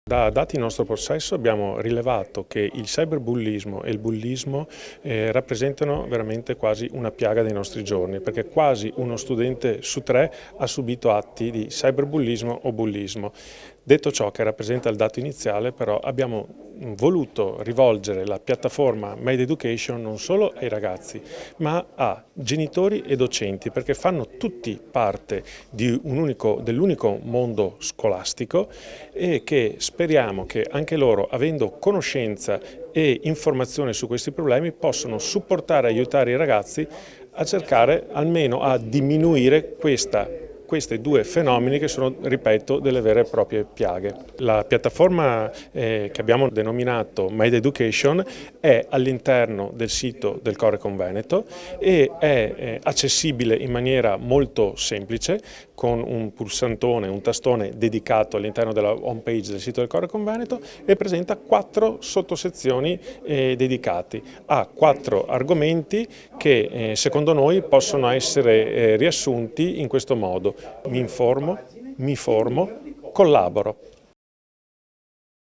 Da dati in nostro possesso abbiamo rilevato che il cyberbullismo e il bullismo rappresentano veramente quasi una piaga dei nostri giorni, perché quasi uno studente su 3 ha subito atti di cyberbullismo o bullismo. Detto ciò, che rappresenta il dato iniziale, però abbiamo voluto rivolgere la piattaforma Made Education non solo ai ragazzi, ma a genitori e docenti, perché fanno tutti parte dell'unico mondo scolastico e che speriamo che anche loro, avendo conoscenza e informazione su questi problemi, possano supportare e aiutare i ragazzi a cercare almeno a diminuire questi due fenomeni che sono, ripeto, delle vere e proprie piaghe. La piattaforma che abbiamo denominato Made Education è all'interno del sito del Corecon Veneto e è accessibile in maniera molto semplice con un pulsantone, un tastone dedicato all'interno della home page del sito del Corecon Veneto e presenta 4 sottosezioni dedicate a 4 argomenti che secondo noi possono essere riassunti in questo modo: mi informo, mi formo, collaboro.